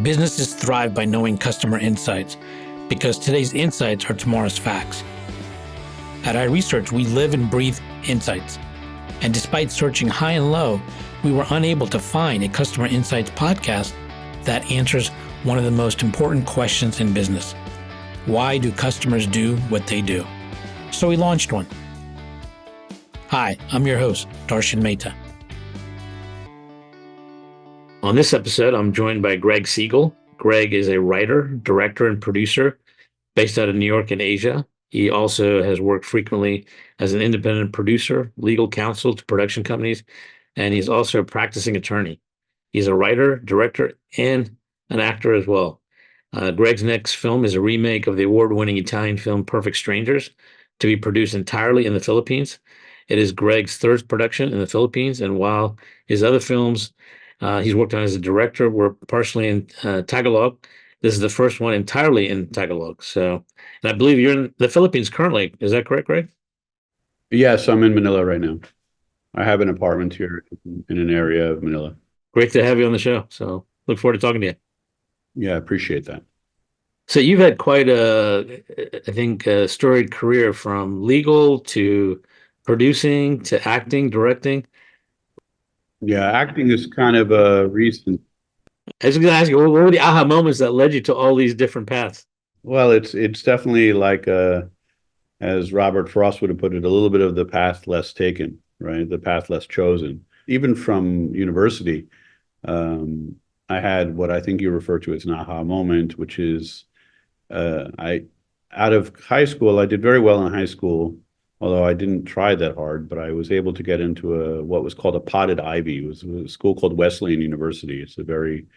Businesses thrive by knowing customer insights because today's insights are tomorrow's facts. At iResearch, we live and breathe insights. And despite searching high and low, we were unable to find a customer insights podcast that answers one of the most important questions in business. Why do customers do what they do? So we launched one. Hi, I'm your host, Darshan Mehta. On this episode, I'm joined by Greg Segal. Greg is a writer, director, and producer based out of New York and Asia. He also has worked frequently as an independent producer, legal counsel to production companies, and he's also a practicing attorney. He's a writer, director, and an actor as well. Greg's next film is a remake of the award-winning Italian film Perfect Strangers, to be produced entirely in the Philippines. It is Greg's third production in the Philippines, and while his other films he's worked on as a director were partially in Tagalog, this is the first one entirely in Tagalog. So, and I believe you're in the Philippines currently. Is that correct, Greg? Yes, I'm in Manila right now. I have an apartment here in an area of Manila. Great to have you on the show. So look forward to talking to you. Yeah, I appreciate that. So you've had quite a storied career, from legal to producing to acting, directing. Yeah, acting is kind of a recent. I was going to ask you, what were the aha moments that led you to all these different paths? Well, it's definitely like as Robert Frost would have put it, a little bit of the path less taken, right? The path less chosen. Even from university, I had what I think you refer to as an aha moment, which is out of high school, I did very well in high school, although I didn't try that hard, but I was able to get into what was called a potted ivy. It was a school called Wesleyan University. It's a very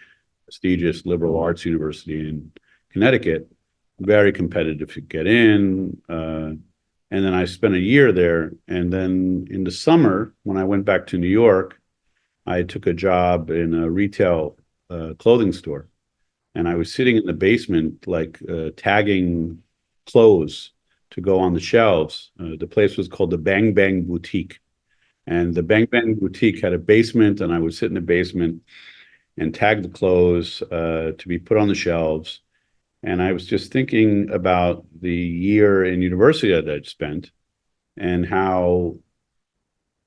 prestigious liberal arts university in Connecticut, very competitive to get in. And then I spent a year there. And then in the summer, when I went back to New York, I took a job in a retail clothing store. And I was sitting in the basement, tagging clothes to go on the shelves. The place was called the Bang Bang Boutique. And the Bang Bang Boutique had a basement, and I would sit in the basement and tag the clothes to be put on the shelves. And I was just thinking about the year in university that I'd spent and how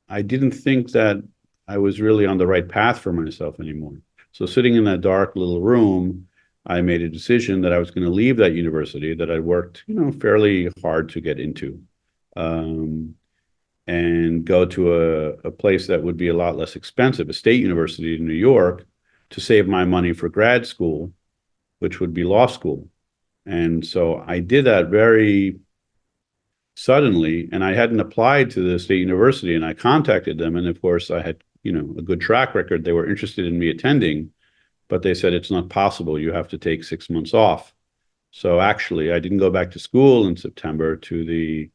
I didn't think that I was really on the right path for myself anymore. So sitting in that dark little room, I made a decision that I was going to leave that university that I'd worked, fairly hard to get into, and go to a place that would be a lot less expensive, a state university in New York, to save my money for grad school, which would be law school. And so I did that very suddenly, and I hadn't applied to the state university, and I contacted them. And of course, I had, a good track record. They were interested in me attending, but they said, it's not possible. You have to take 6 months off. So actually, I didn't go back to school in September to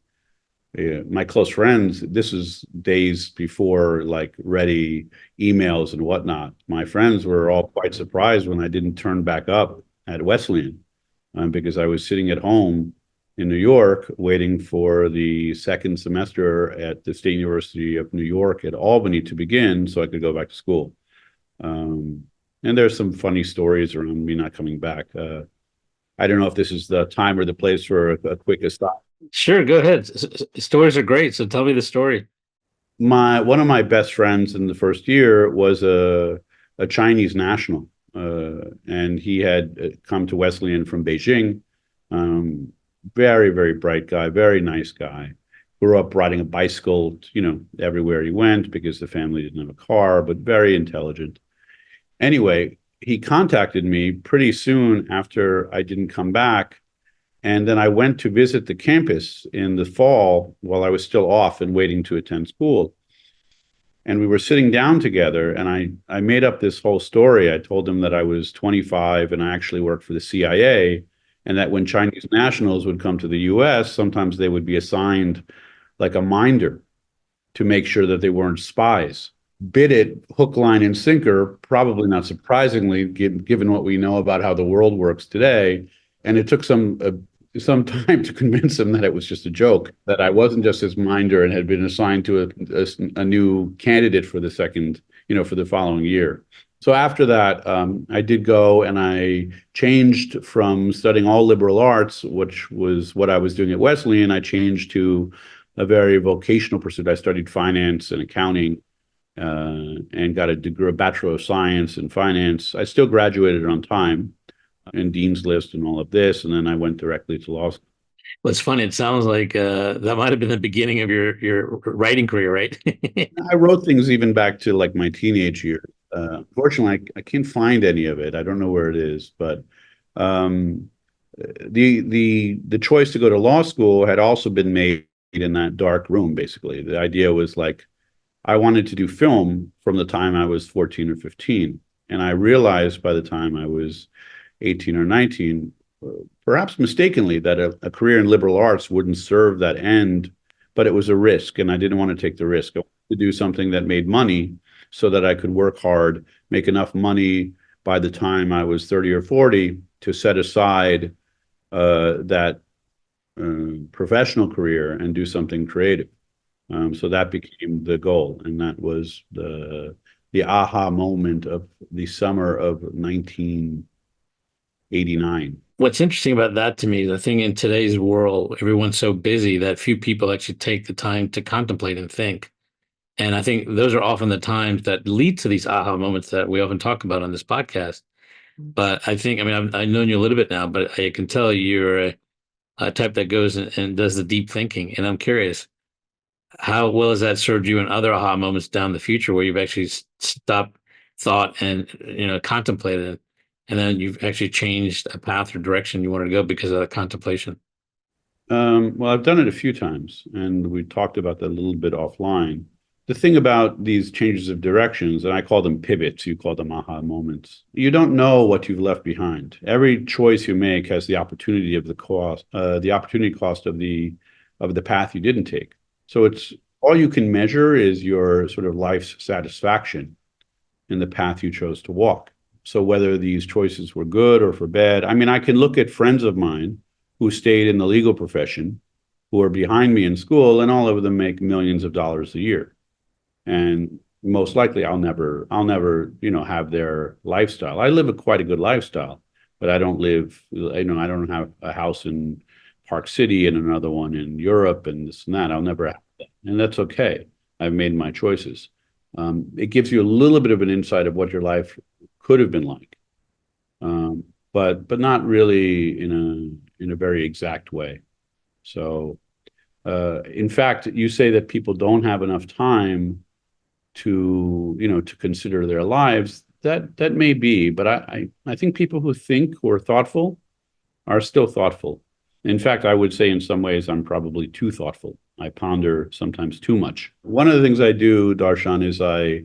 my close friends. This is days before ready emails and whatnot. My friends were all quite surprised when I didn't turn back up at Wesleyan, because I was sitting at home in New York waiting for the second semester at the State University of New York at Albany to begin so I could go back to school. And there's some funny stories around me not coming back. I don't know if this is the time or the place for a quick aside. Sure, go ahead. Stories are great, so tell me the story. One of my best friends in the first year was a Chinese national, and he had come to Wesleyan from Beijing. Very, very bright guy, very nice guy. Grew up riding a bicycle, everywhere he went because the family didn't have a car, but very intelligent. Anyway, he contacted me pretty soon after I didn't come back. And then I went to visit the campus in the fall while I was still off and waiting to attend school. And we were sitting down together, and I made up this whole story. I told him that I was 25 and I actually worked for the CIA, and that when Chinese nationals would come to the US, sometimes they would be assigned like a minder to make sure that they weren't spies. Bid it hook, line, and sinker, probably not surprisingly, given what we know about how the world works today. And it took some time to convince him that it was just a joke, that I wasn't just his minder and had been assigned to a new candidate for the second for the following year. So after that, I did go and I changed from studying all liberal arts, which was what I was doing at Wesleyan. I changed to a very vocational pursuit. I studied finance and accounting and got a degree, a Bachelor of Science in finance. I still graduated on time in Dean's List and all of this, and then I went directly to law school. Well, it's funny. It sounds like that might have been the beginning of your writing career, right? I wrote things even back to like my teenage years. Unfortunately, I can't find any of it. I don't know where it is, but um, the choice to go to law school had also been made in that dark room. Basically, the idea was like I wanted to do film from the time I was 14 or 15, and I realized by the time I was 18 or 19, perhaps mistakenly, that a career in liberal arts wouldn't serve that end, but it was a risk, and I didn't want to take the risk. I wanted to do something that made money so that I could work hard, make enough money by the time I was 30 or 40 to set aside that professional career and do something creative. So that became the goal, and that was the aha moment of the summer of 1989. What's interesting about that to me is I think in today's world, everyone's so busy that few people actually take the time to contemplate and think. And I think those are often the times that lead to these aha moments that we often talk about on this podcast. But I think, I mean, I've known you a little bit now, but I can tell you're a type that goes and does the deep thinking. And I'm curious, how well has that served you in other aha moments down the future where you've actually stopped, thought, and contemplated, and then you've actually changed a path or direction you wanted to go because of that contemplation? Well, I've done it a few times, and we talked about that a little bit offline. The thing about these changes of directions, and I call them pivots, you call them aha moments. You don't know what you've left behind. Every choice you make has the opportunity of the opportunity cost of the path you didn't take. So it's all you can measure is your sort of life's satisfaction in the path you chose to walk. So whether these choices were good or for bad, I mean, I can look at friends of mine who stayed in the legal profession, who are behind me in school, and all of them make millions of dollars a year. And most likely I'll never have their lifestyle. I live quite a good lifestyle, but I don't I don't have a house in Park City and another one in Europe and this and that. I'll never have that. And that's okay. I've made my choices. It gives you a little bit of an insight of what your life could have been like, but not really in a very exact way. So, in fact, you say that people don't have enough time to consider their lives. That may be, but I think people who are thoughtful are still thoughtful. In fact, I would say in some ways I'm probably too thoughtful. I ponder sometimes too much. One of the things I do, Darshan, is I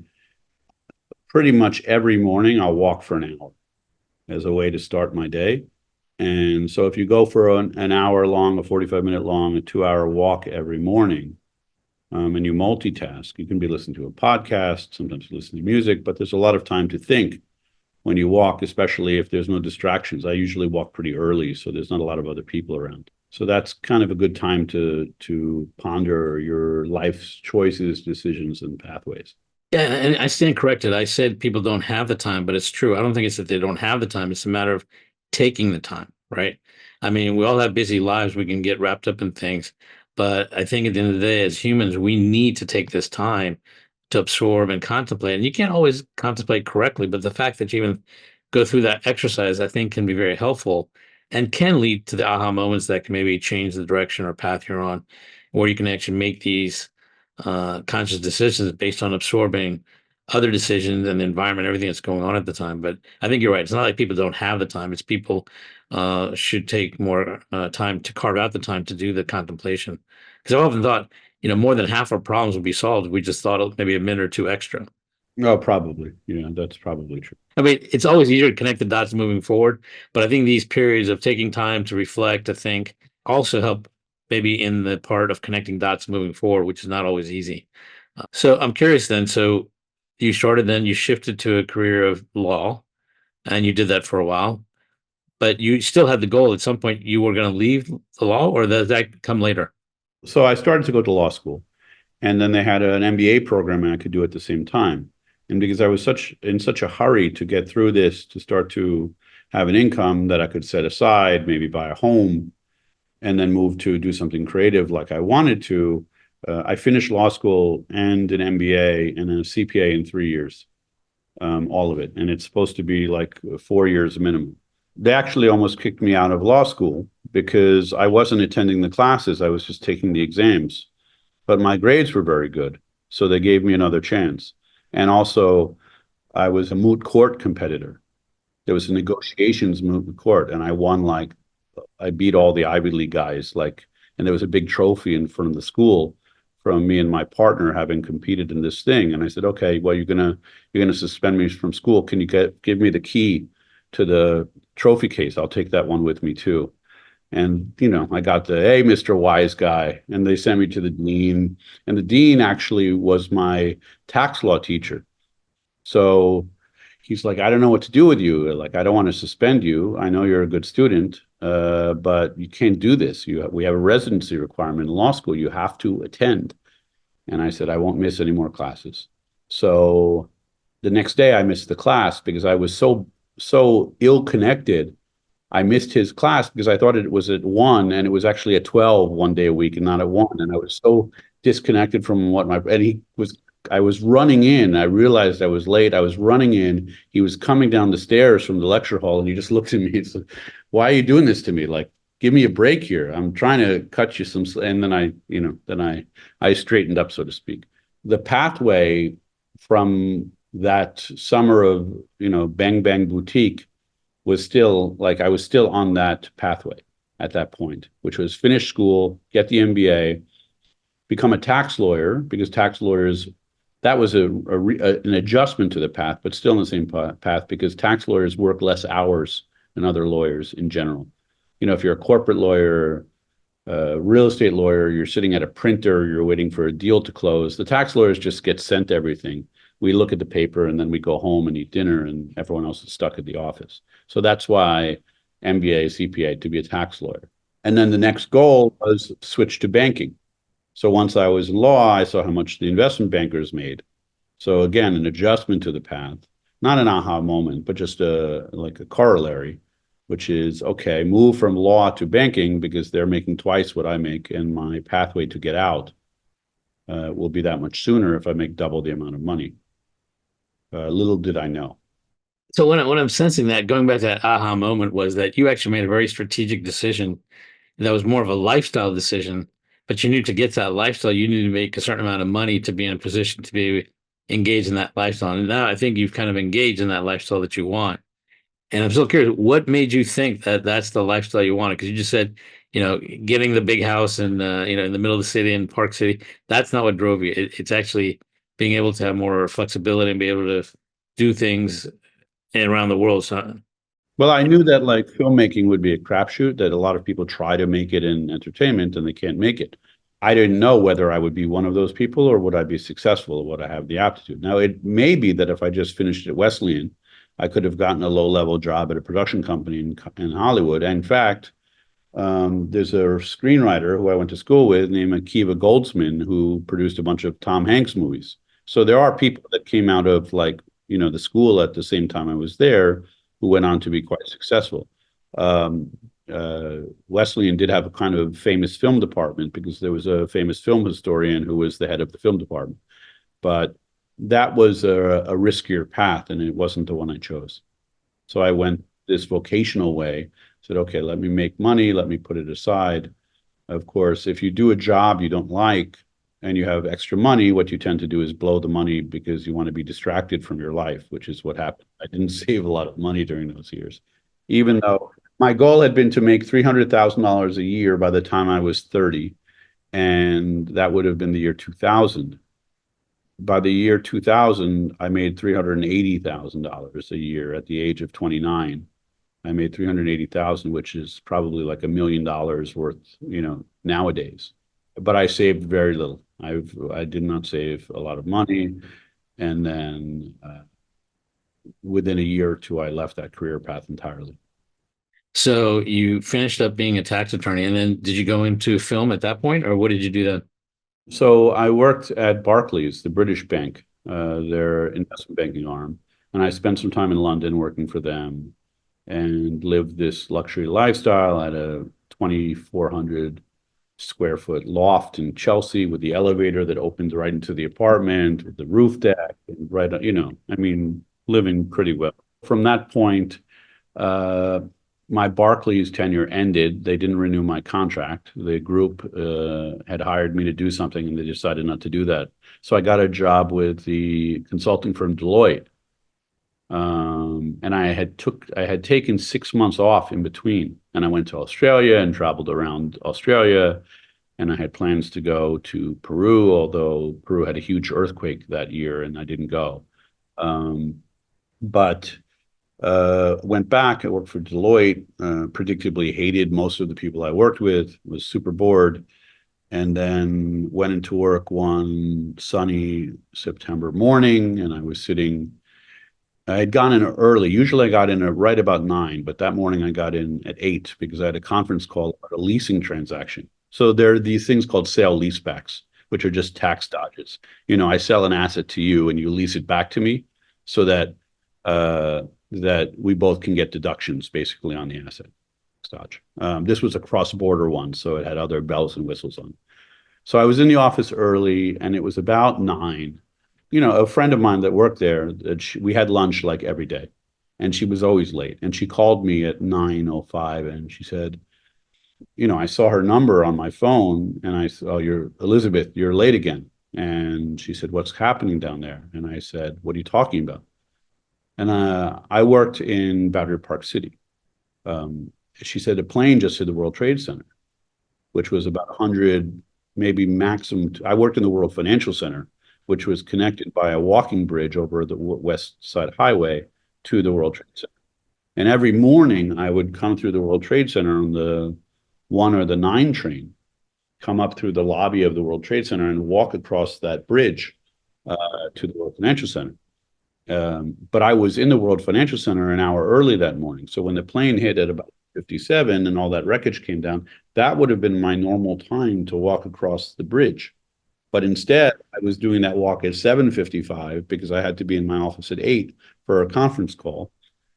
pretty much every morning I'll walk for an hour as a way to start my day. And so if you go for an hour long, a 45-minute long, a 2-hour walk every morning, and you multitask, you can be listening to a podcast, sometimes you listen to music, but there's a lot of time to think when you walk, especially if there's no distractions. I usually walk pretty early, so there's not a lot of other people around. So that's kind of a good time to ponder your life's choices, decisions, and pathways. Yeah, and I stand corrected. I said people don't have the time, but it's true. I don't think it's that they don't have the time. It's a matter of taking the time, right? I mean, we all have busy lives. We can get wrapped up in things. But I think at the end of the day, as humans, we need to take this time to absorb and contemplate. And you can't always contemplate correctly, but the fact that you even go through that exercise, I think, can be very helpful and can lead to the aha moments that can maybe change the direction or path you're on, where you can actually make these conscious decisions based on absorbing other decisions and the environment, everything that's going on at the time. But I think you're right. It's not like people don't have the time. It's people should take more time to carve out the time to do the contemplation. Because I've often thought, more than half our problems would be solved if we just thought maybe a minute or two extra. Oh, probably. Yeah, that's probably true. I mean, it's always easier to connect the dots moving forward, but I think these periods of taking time to reflect, to think, also help maybe in the part of connecting dots moving forward, which is not always easy. So I'm curious then. So you shifted to a career of law, and you did that for a while, but you still had the goal at some point you were going to leave the law, or does that come later? So I started to go to law school, and then they had an MBA program and I could do it at the same time. And because I was in such a hurry to get through this, to start to have an income that I could set aside, maybe buy a home, and then move to do something creative like I wanted to, I finished law school and an MBA and a CPA in 3 years, all of it. And it's supposed to be like 4 years minimum. They actually almost kicked me out of law school because I wasn't attending the classes. I was just taking the exams, but my grades were very good. So they gave me another chance. And also, I was a moot court competitor. There was a negotiations moot court, and I won like I beat all the Ivy League guys. Like, and there was a big trophy in front of the school from me and my partner having competed in this thing. And I said, okay, well, you're gonna suspend me from school. Can you give me the key to the trophy case? I'll take that one with me too. And I got the hey, Mr. Wise Guy, and they sent me to the dean. And the dean actually was my tax law teacher. So he's like, I don't know what to do with you. Like, I don't want to suspend you. I know you're a good student, but you can't do this. We have a residency requirement in law school. You have to attend. And I said, I won't miss any more classes. So the next day I missed the class because I was so ill connected. I missed his class because I thought it was at 1 and it was actually at 12 one day a week and not at 1. And I was so disconnected from I was running in. I realized I was late. I was running in. He was coming down the stairs from the lecture hall and he just looked at me and said, why are you doing this to me? Like, give me a break here. I'm trying to cut you some. And then I straightened up, so to speak. The pathway from that summer of, Bang Bang Boutique was still like, I was still on that pathway at that point, which was finish school, get the MBA, become a tax lawyer, because tax lawyers, that was an adjustment to the path, but still in the same path, because tax lawyers work less hours than other lawyers in general. If you're a corporate lawyer, real estate lawyer, you're sitting at a printer, you're waiting for a deal to close. The tax lawyers just get sent everything. We look at the paper and then we go home and eat dinner, and everyone else is stuck at the office. So that's why MBA, CPA, to be a tax lawyer. And then the next goal was switch to banking. So once I was in law, I saw how much the investment bankers made. So again, an adjustment to the path, not an aha moment, but just like a corollary, which is, okay, move from law to banking because they're making twice what I make, and my pathway to get out will be that much sooner if I make double the amount of money. Little did I know. So when I'm sensing that, going back to that aha moment, was that you actually made a very strategic decision that was more of a lifestyle decision, but you knew to get to that lifestyle, you need to make a certain amount of money to be in a position to be engaged in that lifestyle. And now I think you've kind of engaged in that lifestyle that you want. And I'm still curious, what made you think that that's the lifestyle you wanted? Because you just said, getting the big house and in the middle of the city in Park City, that's not what drove you. It's actually being able to have more flexibility and be able to do things around the world. So, Well, I knew that like filmmaking would be a crapshoot, that a lot of people try to make it in entertainment and they can't make it. I didn't know whether I would be one of those people or would I be successful or would I have the aptitude. Now, it may be that if I just finished at Wesleyan, I could have gotten a low-level job at a production company in Hollywood. And in fact, there's a screenwriter who I went to school with named Akiva Goldsman who produced a bunch of Tom Hanks movies. So there are people that came out of like, the school at the same time I was there who went on to be quite successful. Um, Wesleyan did have a kind of famous film department because there was a famous film historian who was the head of the film department. But that was a riskier path, and it wasn't the one I chose. So I went this vocational way, said, okay, let me make money, let me put it aside. Of course, if you do a job you don't like and you have extra money, what you tend to do is blow the money because you want to be distracted from your life, which is what happened. I didn't save a lot of money during those years, even though my goal had been to make $300,000 a year by the time I was 30, and that would have been the year 2000. By the year 2000, I made $380,000 a year at the age of 29. I made 380,000, which is probably like $1 million worth, nowadays. But I saved very little. I did not save a lot of money, and then within a year or two, I left that career path entirely. so you finished up being a tax attorney, and then did you go into film at that point, or what did you do then? So I worked at Barclays, the British bank, their investment banking arm. And I spent some time in London working for them and lived this luxury lifestyle at a 2,400 square foot loft in Chelsea with the elevator that opens right into the apartment, with the roof deck, and right, I mean, living pretty well. From that point, uh, my Barclays tenure ended. They didn't renew my contract. The group had hired me to do something, and they decided not to do that. So I got a job with the consulting firm Deloitte. And I had taken 6 months off in between, and I went to Australia and traveled around Australia, and I had plans to go to Peru, although Peru had a huge earthquake that year, and I didn't go. Um, but Went back. I worked for Deloitte. Predictably hated most of the people I worked with. Was super bored, and then went into work one sunny September morning, and I was sitting. I had gone in early. Usually I got in at right about 9, but that morning I got in at 8 because I had a conference call about a leasing transaction. So there are these things called sale leasebacks, which are just tax dodges. I sell an asset to you and you lease it back to me so that uh, that we both can get deductions basically on the asset. Dodge. This was a cross-border one, so it had other bells and whistles on. So I was in the office early, and it was about 9. A friend of mine that worked there, we had lunch like every day, and she was always late. And she called me at 9:05, and she said, I saw her number on my phone, and I said, "Oh, you're Elizabeth, you're late again." And she said, "What's happening down there?" And I said, "What are you talking about?" And I worked in Battery Park City. She said a plane just hit the World Trade Center, which was about 100, maybe maximum. I worked in the World Financial Center, which was connected by a walking bridge over the West Side Highway to the World Trade Center. And every morning I would come through the World Trade Center on the 1 or the 9 train, come up through the lobby of the World Trade Center and walk across that bridge to the World Financial Center. But I was in the World Financial Center an hour early that morning. So when the plane hit at about 57 and all that wreckage came down, that would have been my normal time to walk across the bridge. But instead, I was doing that walk at 7:55 because I had to be in my office at 8 for a conference call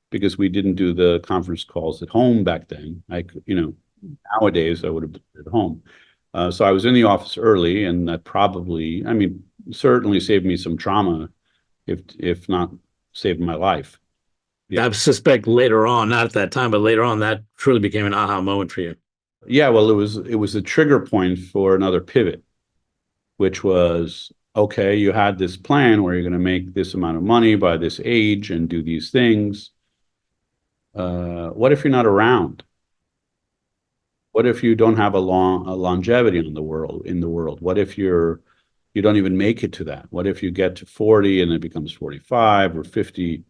because we didn't do the conference calls at home back then. Nowadays I would have done it at home. So I was in the office early, and that probably, I mean, certainly saved me some trauma, if not saved my life. Yeah. I suspect later on, not at that time, but later on, that truly became an aha moment for you. Yeah, well, it was a trigger point for another pivot, which was, okay, you had this plan where you're going to make this amount of money by this age and do these things. What if you're not around? What if you don't have a longevity in the world? What if you don't even make it to that? What if you get to 40 and it becomes 45 or 50?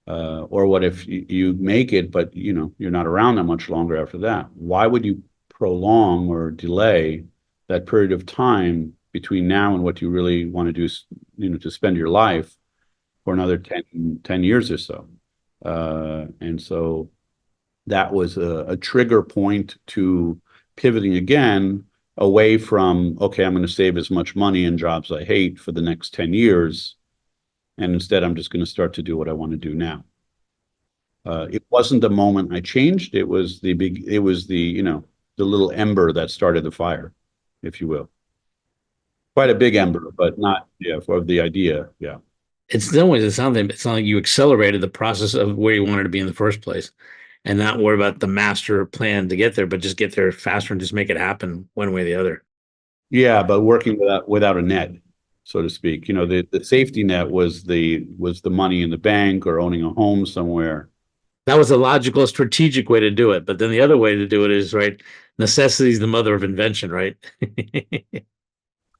Or what if you make it, but you're not around that much longer after that? Why would you prolong or delay that period of time between now and what you really want to do, to spend your life for another 10 years or so? And so that was a trigger point to pivoting again away from, okay, I'm going to save as much money in jobs I hate for the next 10 years. And instead, I'm just going to start to do what I want to do now. It wasn't the moment I changed. It was the little ember that started the fire, if you will. Quite a big ember, but not, yeah, for the idea. Yeah. It's no ways, it's not like you accelerated the process of where you wanted to be in the first place and not worry about the master plan to get there, but just get there faster and just make it happen one way or the other. Yeah, but working without a net, so to speak. The safety net was the money in the bank or owning a home somewhere. That was a logical, strategic way to do it. But then the other way to do it is, right, necessity is the mother of invention, right?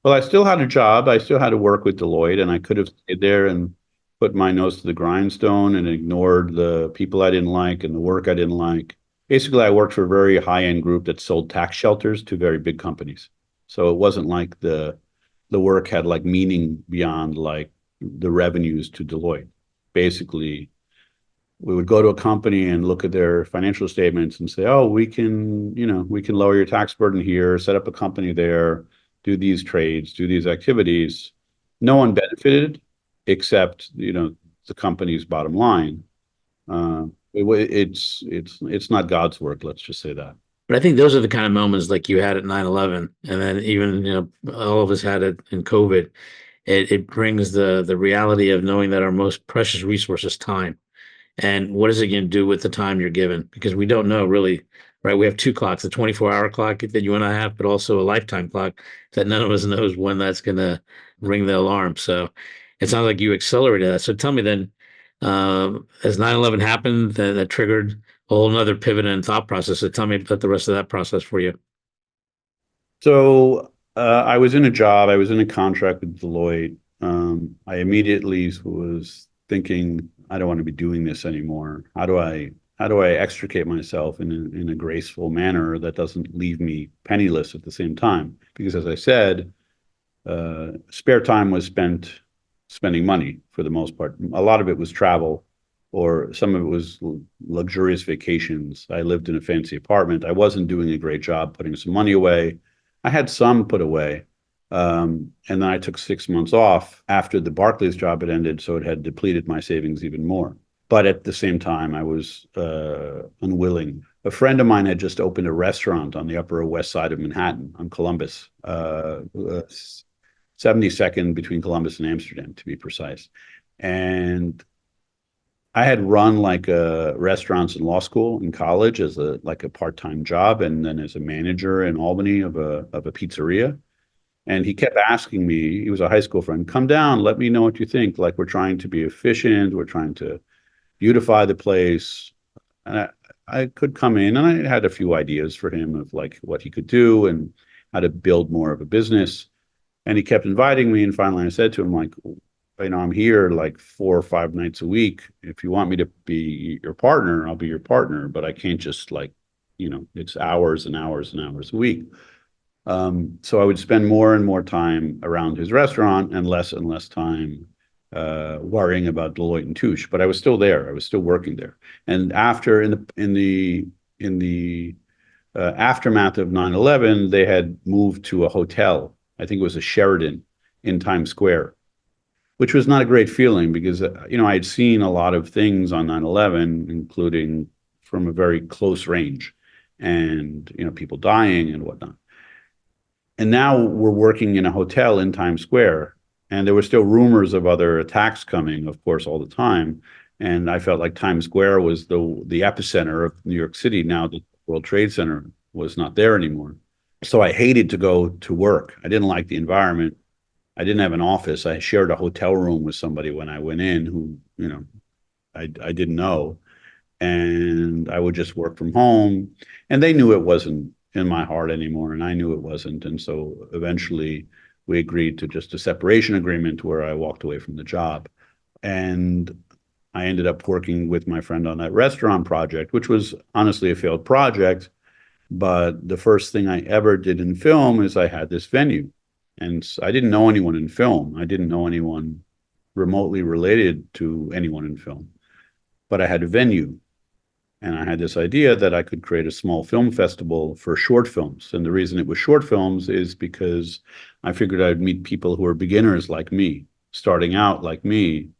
Well, I still had a job. I still had to work with Deloitte, and I could have stayed there and put my nose to the grindstone and ignored the people I didn't like and the work I didn't like. Basically, I worked for a very high-end group that sold tax shelters to very big companies. So it wasn't like the work had like meaning beyond like the revenues to Deloitte. Basically, we would go to a company and look at their financial statements and say, oh, we can lower your tax burden here, set up a company there, do these trades, do these activities. No one benefited. except, the company's bottom line. It's not God's work, let's just say that. But I think those are the kind of moments like you had at 9/11, and then even, all of us had it in COVID. It brings the reality of knowing that our most precious resource is time. And what is it going to do with the time you're given? Because we don't know really, right? We have two clocks, a 24-hour clock that you and I have, but also a lifetime clock that none of us knows when that's going to ring the alarm. So it sounds like you accelerated that. So tell me then, as 9/11 happened, that triggered a whole nother pivot in thought process. So tell me about the rest of that process for you. So I was in a job, I was in a contract with Deloitte. I immediately was thinking, I don't want to be doing this anymore. How do I extricate myself in a graceful manner that doesn't leave me penniless at the same time? Because as I said, spare time was spent spending money for the most part. A lot of it was travel, or some of it was luxurious vacations. I lived in a fancy apartment. I wasn't doing a great job putting some money away. I had some put away. And then I took 6 months off after the Barclays job had ended, so it had depleted my savings even more. But at the same time, I was unwilling. A friend of mine had just opened a restaurant on the Upper West Side of Manhattan on Columbus, 72nd between Columbus and Amsterdam, to be precise. And I had run like restaurants in law school in college as a part-time job, and then as a manager in Albany of a pizzeria. And he kept asking me, he was a high school friend, come down, let me know what you think. Like, we're trying to be efficient, we're trying to beautify the place. And I could come in, and I had a few ideas for him of like what he could do and how to build more of a business. And he kept inviting me. And finally I said to him, like, I'm here like 4 or 5 nights a week. If you want me to be your partner, I'll be your partner, but I can't just like, it's hours and hours and hours a week. So I would spend more and more time around his restaurant and less time worrying about Deloitte and Touche. But I was still there. I was still working there. And after in the aftermath of 9/11, they had moved to a hotel. I think it was a Sheraton in Times Square, which was not a great feeling because I had seen a lot of things on 9/11, including from a very close range, and people dying and whatnot. And now we're working in a hotel in Times Square, and there were still rumors of other attacks coming, of course, all the time. And I felt like Times Square was the epicenter of New York City. Now the World Trade Center was not there anymore. So I hated to go to work. I didn't like the environment. I didn't have an office. I shared a hotel room with somebody when I went in who, I didn't know. And I would just work from home. And they knew it wasn't in my heart anymore, and I knew it wasn't. And so eventually we agreed to just a separation agreement where I walked away from the job. And I ended up working with my friend on that restaurant project, which was honestly a failed project. But the first thing I ever did in film is I had this venue. And I didn't know anyone in film. I didn't know anyone remotely related to anyone in film. But I had a venue. And I had this idea that I could create a small film festival for short films. And the reason it was short films is because I figured I'd meet people who are beginners like me, starting out like me.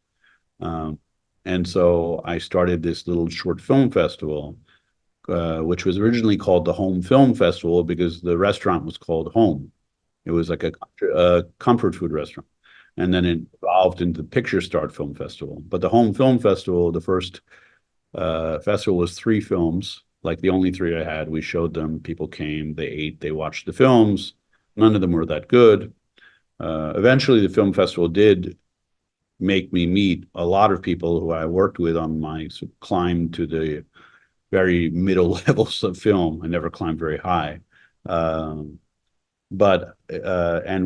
And so I started this little short film festival, which was originally called the Home Film Festival because the restaurant was called Home. It was like a comfort food restaurant. And then it evolved into the Picture Start Film Festival. But the Home Film Festival, the first festival was 3 films, like the only 3 I had. We showed them, people came, they ate, they watched the films. None of them were that good. Eventually, the film festival did make me meet a lot of people who I worked with on my climb to the very middle levels of film. I never climbed very high. And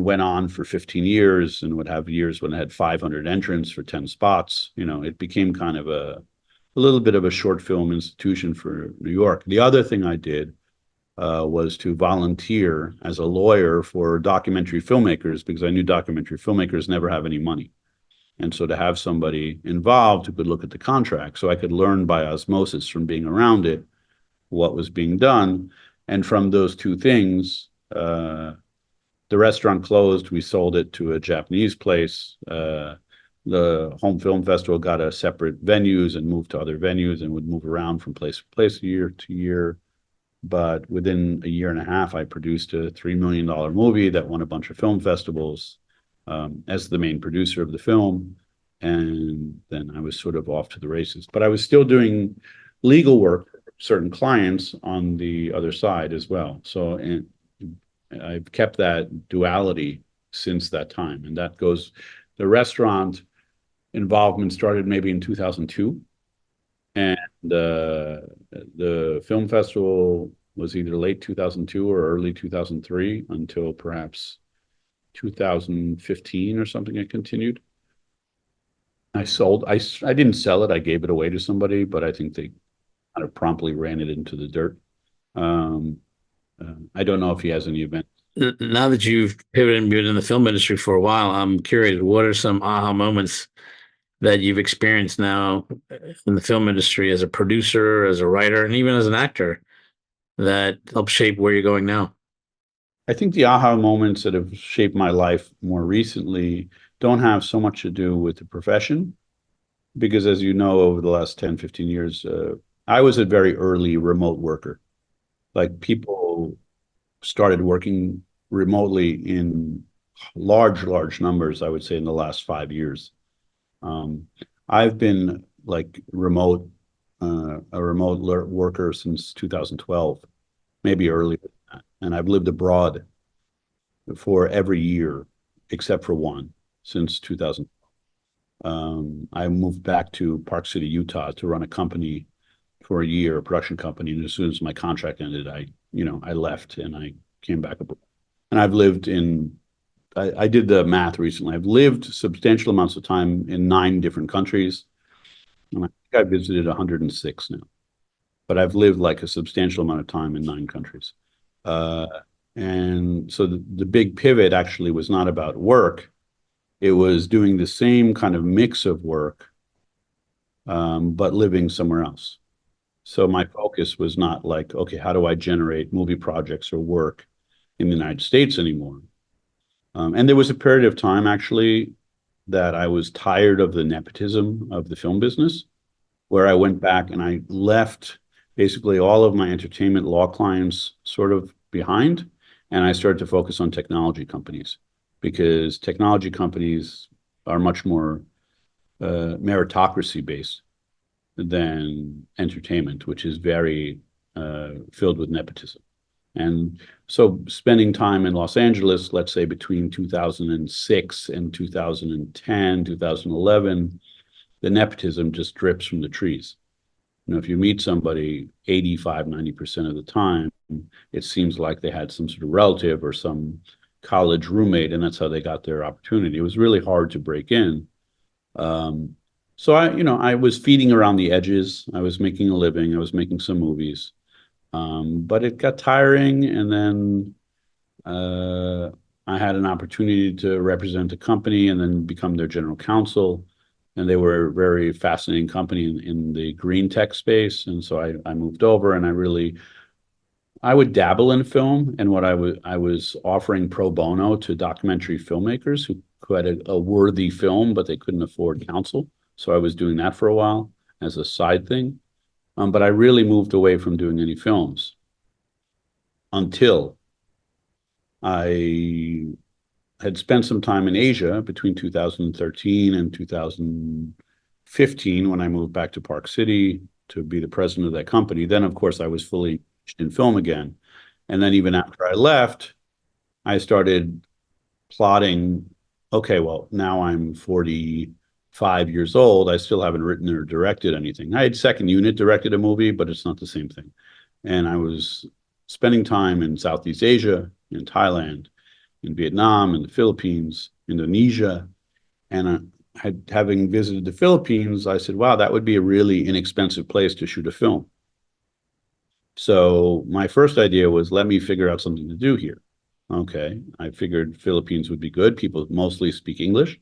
went on for 15 years and would have years when I had 500 entrants for 10 spots. It became kind of a little bit of a short film institution for New York. The other thing I did was to volunteer as a lawyer for documentary filmmakers because I knew documentary filmmakers never have any money. And so to have somebody involved who could look at the contract so I could learn by osmosis from being around it what was being done. And from those 2 things, the restaurant closed. We sold it to a Japanese place. The home film festival got a separate venues and moved to other venues and would move around from place to place, year to year. But within a year and a half, I produced a $3 million movie that won a bunch of film festivals, as the main producer of the film. And then I was sort of off to the races. But I was still doing legal work for certain clients on the other side as well. So and I've kept that duality since that time. And that goes, the restaurant involvement started maybe in 2002. And the film festival was either late 2002 or early 2003 until perhaps 2015 or something. It continued. I didn't sell it. I gave it away to somebody, but I think they kind of promptly ran it into the dirt. Um, I don't know if he has any event. Now that you've pivoted and been in the film industry for a while, I'm curious, what are some aha moments that you've experienced now in the film industry as a producer, as a writer, and even as an actor that help shape where you're going now? I think the aha moments that have shaped my life more recently don't have so much to do with the profession, because as you know, over the last 10, 15 years, I was a very early remote worker. Like people started working remotely in large numbers, I would say, in the last 5 years. Um, I've been like a remote worker since 2012, maybe earlier than that. And I've lived abroad for every year except for one since 2000. I moved back to Park City, Utah to run a company for a year, a production company. And as soon as my contract ended, I left and I came back abroad. And I've lived in, I did the math recently. I've lived substantial amounts of time in 9 different countries. And I think I visited 106 now, but I've lived like a substantial amount of time in 9 countries. Uh, and so the big pivot actually was not about work. It was doing the same kind of mix of work, but living somewhere else. So my focus was not like, okay, how do I generate movie projects or work in the United States anymore? And there was a period of time actually that I was tired of the nepotism of the film business, where I went back and I left basically all of my entertainment law clients sort of behind. And I started to focus on technology companies, because technology companies are much more meritocracy based than entertainment, which is very filled with nepotism. And so spending time in Los Angeles, let's say between 2006 and 2010, 2011, the nepotism just drips from the trees. If you meet somebody 85, 90% of the time, it seems like they had some sort of relative or some college roommate, and that's how they got their opportunity. It was really hard to break in. So I was feeding around the edges. I was making a living. I was making some movies. But it got tiring, and then I had an opportunity to represent a company and then become their general counsel. And they were a very fascinating company in the green tech space. And so I moved over, and I would dabble in film, and what I was offering pro bono to documentary filmmakers who had a worthy film, but they couldn't afford counsel. So I was doing that for a while as a side thing. But I really moved away from doing any films until I had spent some time in Asia between 2013 and 2015 when I moved back to Park City to be the president of that company. Then, of course, I was fully in film again. And then even after I left, I started plotting, okay, well, now I'm 45 years old. I still haven't written or directed anything. I had second unit directed a movie, but it's not the same thing. And I was spending time in Southeast Asia, in Thailand, in Vietnam, in the Philippines, Indonesia. And having visited the Philippines, I said, wow, that would be a really inexpensive place to shoot a film. So my first idea was, let me figure out something to do here. Okay, I figured Philippines would be good. People mostly speak English,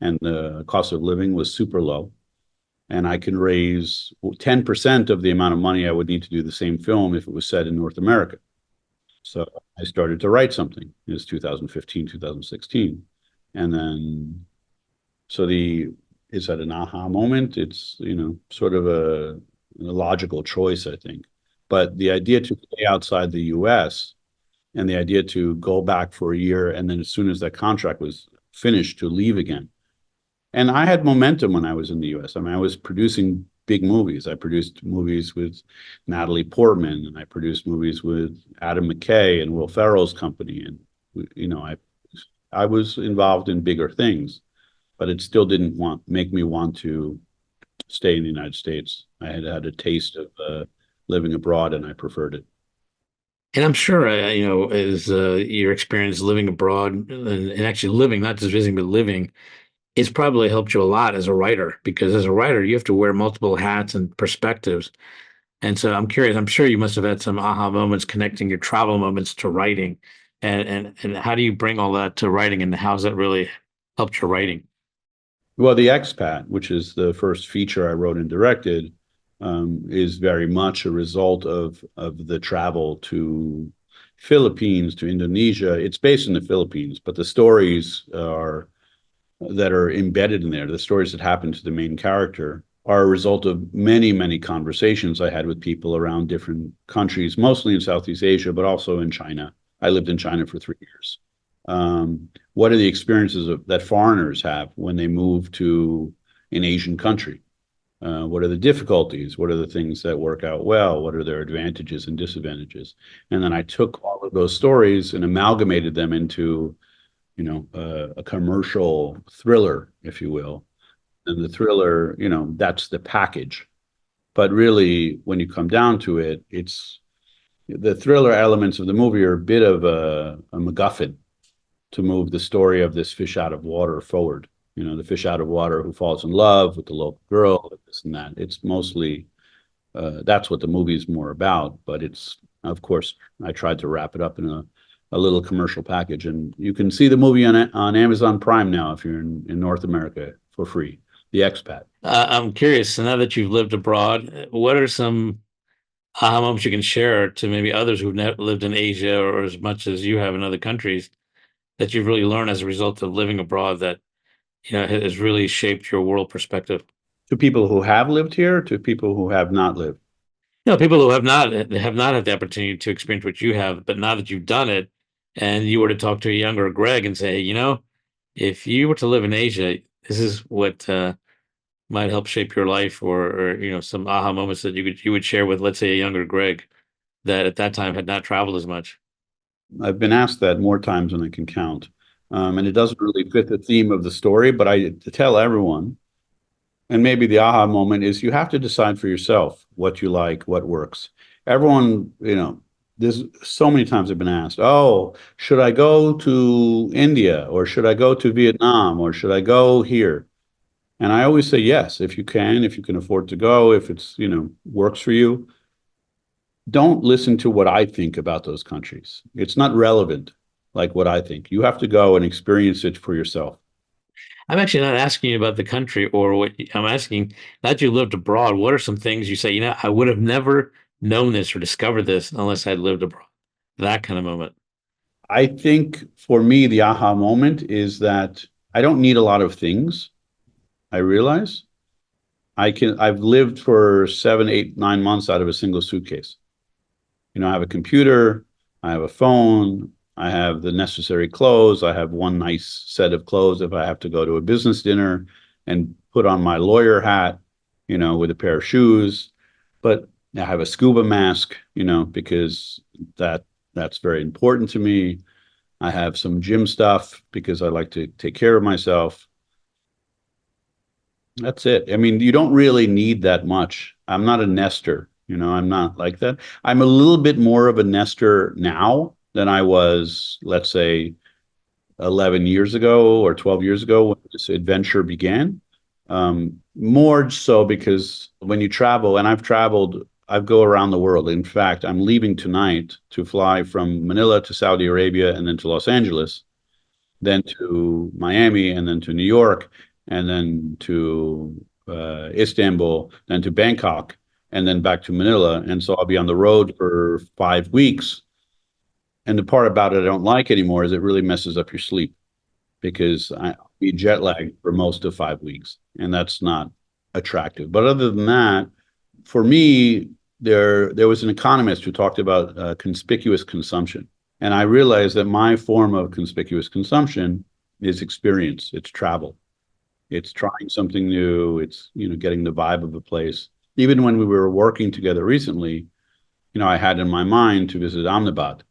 and the cost of living was super low. And I can raise 10% of the amount of money I would need to do the same film if it was set in North America. So I started to write something. It was 2015, 2016. And then So is that an aha moment? It's, sort of a logical choice, I think. But the idea to stay outside the US and the idea to go back for a year and then as soon as that contract was finished to leave again. And I had momentum when I was in the US. I mean, I was producing big movies. I produced movies with Natalie Portman, and I produced movies with Adam McKay and Will Ferrell's company. And I was involved in bigger things, but it still didn't make me want to stay in the United States. I had had a taste of living abroad, and I preferred it. And I'm sure, as your experience living abroad and actually living, not just visiting, but living, it's probably helped you a lot as a writer because as a writer, you have to wear multiple hats and perspectives. And so I'm curious, I'm sure you must have had some aha moments connecting your travel moments to writing. And how do you bring all that to writing and how's that really helped your writing? Well, the Expat, which is the first feature I wrote and directed, is very much a result of the travel to Philippines, to Indonesia. It's based in the Philippines, but the stories are that are embedded in there, the stories that happen to the main character, are a result of many, many conversations I had with people around different countries, mostly in Southeast Asia, but also in China. I lived in China for 3 years. What are the experiences that foreigners have when they move to an Asian country? What are the difficulties? What are the things that work out well? What are their advantages and disadvantages? And then I took all of those stories and amalgamated them into, a commercial thriller, if you will. And the thriller, that's the package. But really, when you come down to it, it's the thriller elements of the movie are a bit of a MacGuffin to move the story of this fish out of water forward. The fish out of water who falls in love with the local girl, this and that. It's mostly that's what the movie is more about. But it's, of course, I tried to wrap it up in a little commercial package, and you can see the movie on Amazon Prime now if you're in North America for free. The Expat. I'm curious, so now that you've lived abroad, what are some aha moments you can share to maybe others who've never lived in Asia or as much as you have in other countries that you've really learned as a result of living abroad that has really shaped your world perspective? To people who have lived here, to people who have not lived. People who have not had the opportunity to experience what you have, but now that you've done it, and you were to talk to a younger Greg and say, if you were to live in Asia, this is what might help shape your life, or some aha moments that you would share with, let's say, a younger Greg that at that time had not traveled as much. I've been asked that more times than I can count. And it doesn't really fit the theme of the story, but I tell everyone, and maybe the aha moment is you have to decide for yourself what you like, what works. Everyone, there's so many times I've been asked, oh, should I go to India or should I go to Vietnam or should I go here? And I always say yes, if you can afford to go, if it's, works for you. Don't listen to what I think about those countries. It's not relevant, like what I think. You have to go and experience it for yourself. I'm actually not asking you about the country or what I'm asking, that you lived abroad. What are some things you say, I would have never known this or discovered this unless I'd lived abroad? That kind of moment. I think for me, the aha moment is that I don't need a lot of things. I realize I've lived for 7, 8, 9 months out of a single suitcase. I have a computer, I have a phone, I have the necessary clothes. I have one nice set of clothes if I have to go to a business dinner and put on my lawyer hat, with a pair of shoes. But I have a scuba mask, because that's very important to me. I have some gym stuff because I like to take care of myself. That's it. I mean, you don't really need that much. I'm not a nester, I'm not like that. I'm a little bit more of a nester now than I was, let's say, 11 years ago or 12 years ago when this adventure began. More so because when you travel, and I've traveled, I go around the world. In fact, I'm leaving tonight to fly from Manila to Saudi Arabia and then to Los Angeles, then to Miami, and then to New York, and then to Istanbul, then to Bangkok, and then back to Manila. And so I'll be on the road for 5 weeks. And the part about it I don't like anymore is it really messes up your sleep because be jet lagged for most of 5 weeks, and that's not attractive. But other than that, for me, there was an economist who talked about conspicuous consumption, and I realized that my form of conspicuous consumption is experience. It's travel. It's trying something new. It's getting the vibe of a place. Even when we were working together recently, I had in my mind to visit Ahmedabad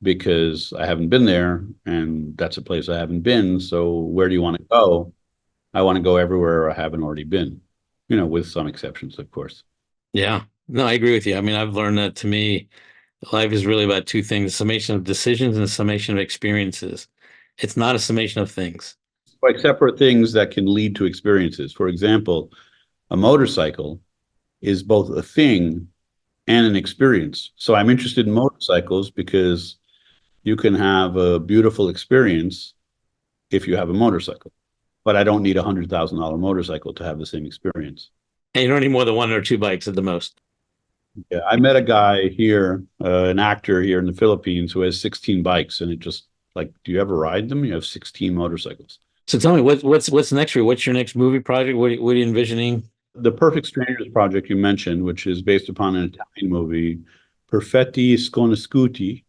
because I haven't been there, and that's a place I haven't been. So where do you want to go? I want to go everywhere I haven't already been, with some exceptions, of course. Yeah. No, I agree with you. I mean, I've learned that to me, life is really about two things, a summation of decisions and a summation of experiences. It's not a summation of things. Like separate things that can lead to experiences. For example, a motorcycle is both a thing and an experience. So I'm interested in motorcycles because you can have a beautiful experience if you have a motorcycle, but I don't need $100,000 motorcycle to have the same experience. And you don't need more than one or two bikes at the most. Yeah, I met a guy here, an actor here in the Philippines who has 16 bikes, and it just like, do you ever ride them? You have 16 motorcycles. So tell me, what's next for you? What's your next movie project? What are you envisioning? The Perfect Strangers project you mentioned, which is based upon an Italian movie, Perfetti Sconosciuti.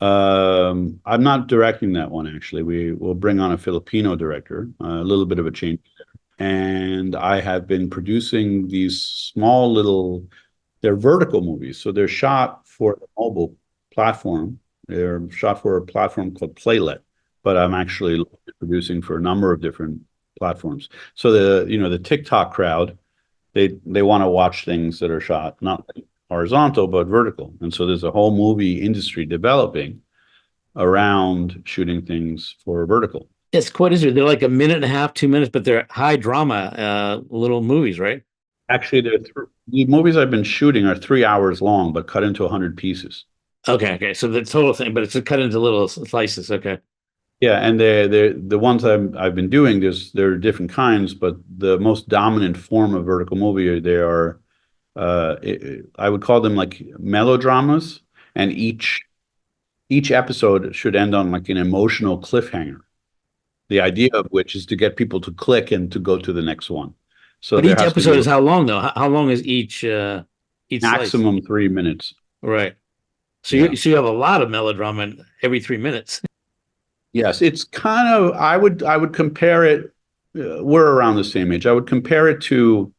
I'm not directing that one actually. We will bring on a Filipino director, a little bit of a change. And I have been producing these small little, they're vertical movies. So they're shot for the mobile platform. They're shot for a platform called Playlet, but I'm actually producing for a number of different platforms. So the TikTok crowd, they want to watch things that are shot not horizontal but vertical, and so there's a whole movie industry developing around shooting things for vertical. Yes, quite easy. They're like a minute and a half, 2 minutes, but they're high drama little movies, right? Actually, the movies I've been shooting are 3 hours long but cut into 100 pieces. Okay, okay. So the total thing, but it's cut into little slices. Okay. Yeah, and the ones I've been doing, there are different kinds, but the most dominant form of vertical movie, they are I would call them like melodramas, and each episode should end on like an emotional cliffhanger. The idea of which is to get people to click and to go to the next one. So But there each has to be episode is how long though? How long is each slice? maximum 3 minutes. Right. So Yeah. you have a lot of melodrama every 3 minutes. Yes, it's kind of I would compare it. We're around the same age. I would compare it to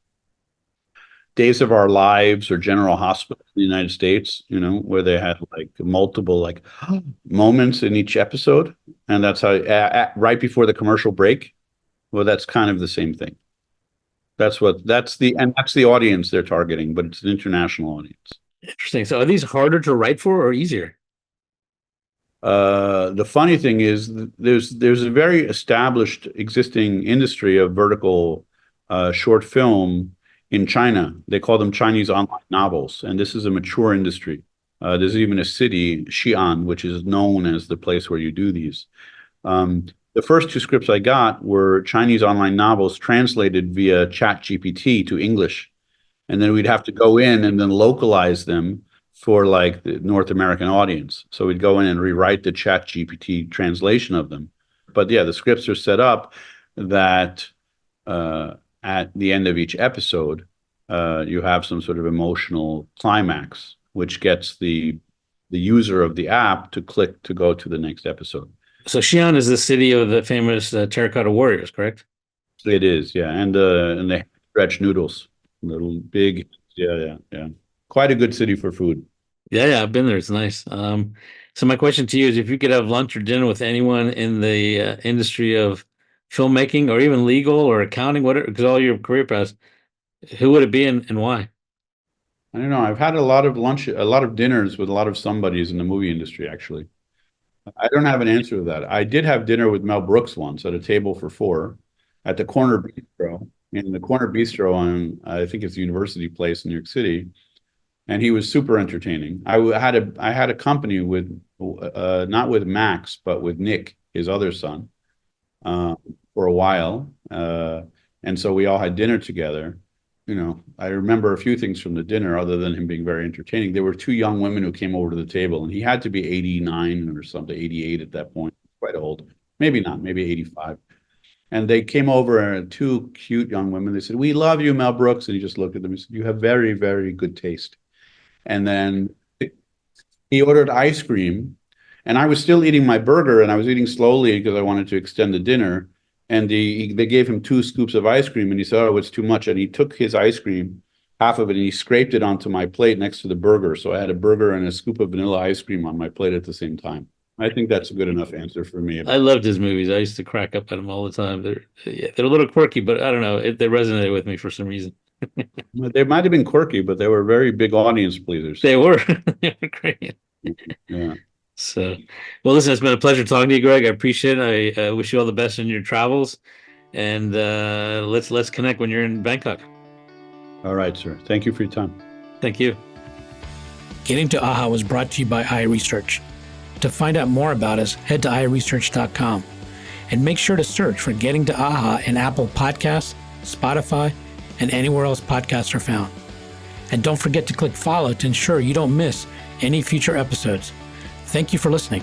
Days of Our Lives or General Hospital in the United States, where they had like multiple like moments in each episode, and that's how right before the commercial break. Well, that's kind of the same thing. That's the audience they're targeting, but it's an international audience. Interesting. So are these harder to write for or easier? The funny thing is, there's a very established existing industry of vertical short film in China. They call them Chinese online novels, and this is a mature industry. There's even a city, Xi'an, which is known as the place where you do these. The first two scripts I got were Chinese online novels translated via Chat GPT to English, and then we'd have to go in and then localize them for like the North American audience. So we'd go in and rewrite the Chat GPT translation of them. But yeah, the scripts are set up that at the end of each episode, you have some sort of emotional climax, which gets the user of the app to click to go to the next episode. So Xi'an is the city of the famous terracotta warriors, correct? It is, yeah, and they stretch noodles, little big, yeah, yeah, yeah. Quite a good city for food. Yeah, yeah, I've been there. It's nice. So my question to you is, if you could have lunch or dinner with anyone in the industry of filmmaking or even legal or accounting, whatever, because all your career paths, who would it be and why? I don't know. I've had a lot of dinners with a lot of somebodies in the movie industry, actually. I don't have an answer to that. I did have dinner with Mel Brooks once at a table for four at the Corner Bistro, in the Corner Bistro on, I think it's University Place in New York City. And he was super entertaining. I had a company with not with Max, but with Nick, his other son, uh, for a while. And so we all had dinner together. I remember a few things from the dinner other than him being very entertaining. There were two young women who came over to the table, and he had to be 89 or something, 88 at that point, quite old. Maybe not, maybe 85. And they came over, and two cute young women. They said, "We love you, Mel Brooks." And he just looked at them and said, "You have very, very good taste." And then he ordered ice cream, and I was still eating my burger, and I was eating slowly because I wanted to extend the dinner. And they gave him 2 scoops of ice cream, and he said, "Oh, it's too much." And he took his ice cream, half of it, and he scraped it onto my plate next to the burger. So I had a burger and a scoop of vanilla ice cream on my plate at the same time. I think that's a good enough answer for me. I loved his movies. I used to crack up at them all the time. They're a little quirky, but I don't know. They resonated with me for some reason. They might have been quirky, but they were very big audience pleasers. They were. They were great. Yeah. So, well, listen, it's been a pleasure talking to you, Greg. I appreciate it. I wish you all the best in your travels, and let's connect when you're in Bangkok. All right, sir. Thank you for your time. Thank you. Getting to AHA was brought to you by iResearch. To find out more about us, head to iResearch.com and make sure to search for Getting to AHA in Apple Podcasts, Spotify, and anywhere else podcasts are found. And don't forget to click follow to ensure you don't miss any future episodes. Thank you for listening.